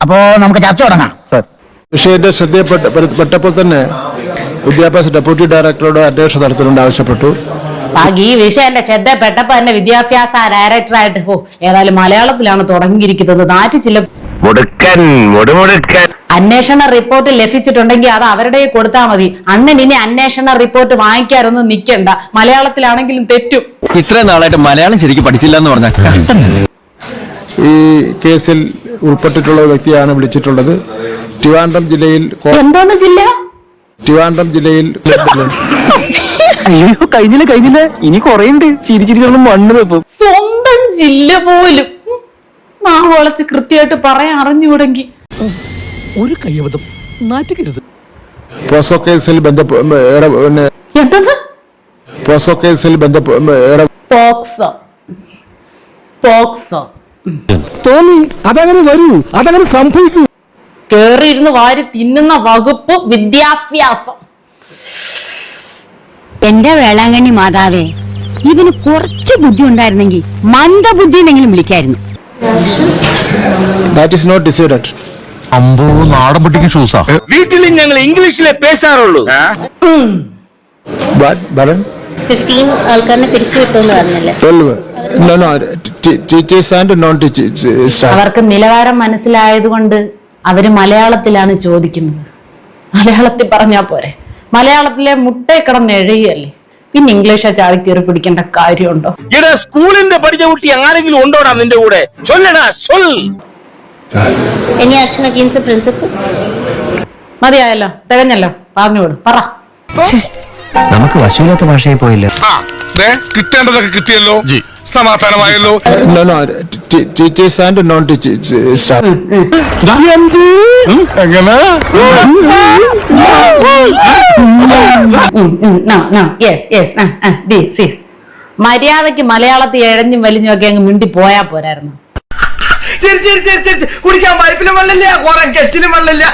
അപ്പോ നമുക്ക് ചർച്ച തുടങ്ങാം. വിഷയത്തിന്റെ ശ്രദ്ധയപ്പെട്ടപ്പോൾ തന്നെ വിദ്യാഭ്യാസ ഡെപ്യൂട്ടി ഡയറക്ടറോട് അന്വേഷണം നടത്തണമെന്ന് ആവശ്യപ്പെട്ടു. ഈ വിഷയം എന്റെ ശ്രദ്ധപ്പെട്ടപ്പോ എന്നെ വിദ്യാഭ്യാസ ഡയറക്ടറായിട്ട് ഏതായാലും മലയാളത്തിലാണ് തുടങ്ങിയിരിക്കുന്നത്. നാറ്റിച്ചില്ല. അന്വേഷണ റിപ്പോർട്ട് ലഭിച്ചിട്ടുണ്ടെങ്കിൽ അത് അവരുടെ കൊടുത്താൽ മതി. അണ്ണൻ ഇനി അന്വേഷണ റിപ്പോർട്ട് വാങ്ങിക്കാറൊന്നും നിൽക്കണ്ട. മലയാളത്തിലാണെങ്കിലും തെറ്റും. ഇത്രയും നാളായിട്ട് മലയാളം ശരിക്കും പഠിച്ചില്ല എന്ന് പറഞ്ഞാൽ ഈ കേസിൽ ഉൾപ്പെട്ടിട്ടുള്ള വ്യക്തിയാണ് വിളിച്ചിട്ടുള്ളത്. ട്രിവാൻഡ്രം ജില്ലയിൽ എന്താണ് ജില്ല? ട്രിവാൻഡ്രം ജില്ലയിൽ അയ്യോ കഴിഞ്ഞില്ല ഇനി കൊറേണ്ട് ചിരിച്ചിരിക്കണം മണ്ണ് തപ്പും. സ്വന്തം ജില്ല പോലും നാവളച്ച് കൃത്യമായിട്ട് പറയാൻ അറിഞ്ഞുകൂടെങ്കിൽ ഒരു കയ്യബദ്ധം നാറ്റിക്കരുത്. പോസ്കോ കേസിൽ പോസ്കോ കേസിൽ പോക്സോ തോന്നി അതങ്ങനെ വരൂ, അതങ്ങനെ സംഭവിക്കൂ. കേറിയിരുന്ന് വാരി തിന്നുന്ന വകുപ്പ് വിദ്യാഭ്യാസം. എന്റെ വേളാങ്കണ്ണി മാതാവേ, ഇവന് കുറച്ച് ബുദ്ധി ഉണ്ടായിരുന്നെങ്കിൽ മന്ദബുദ്ധി എന്നെങ്കിലും വിളിക്കായിരുന്നു. That is not decided. അമ്പോ നാടൻ പൊട്ടിക്ക് ഷൂസാ. വീട്ടിൽ ഞങ്ങൾ ഇംഗ്ലീഷിലെ പേശാറുള്ളൂ. 15 ആൾക്കാരെ പിരിച്ചു കിട്ടുമെന്ന് പറഞ്ഞല്ലേ? 12. No, teachers and non-teachers. അവർക്ക് നിലവാരം മനസ്സിലായതുകൊണ്ട് അവര് മലയാളത്തിലാണ് ചോദിക്കുന്നത്. മലയാളത്തിൽ പറഞ്ഞാ പോരെ. മലയാളത്തിലെ മുട്ടയെ കിടന്ന് എഴുതിയല്ലേ, പിന്നെ ഇംഗ്ലീഷ് ചാടി കയറി പിടിക്കേണ്ട കാര്യമുണ്ടോ? ഇവിടെ സ്കൂളിന്റെ പഠിച്ച കുട്ടി ആരെങ്കിലും ഉണ്ടോടാ നിന്റെ കൂടെ? ചൊല്ലടാ ചൊൽ. Any action against the principal? മതിയായല്ലോ, തികഞ്ഞല്ലോ, പറഞ്ഞോട് പറ. നമുക്ക് വശമില്ലാത്ത ഭാഷയായി പോയില്ല. കിട്ടേണ്ടതൊക്കെ കിട്ടിയല്ലോ, സമാധാനമായല്ലോ. No, teachers and non-teachers. എങ്ങനെ മര്യാദക്ക് മലയാളത്തിൽ എഴഞ്ഞും വലിഞ്ഞും ഒക്കെ അങ്ങ് മിണ്ടി പോയാ പോരായിരുന്നു. കുടിക്കാൻ പൈപ്പിലും വെള്ളമില്ല, കുറെ കെറ്റിലും വെള്ളമില്ല.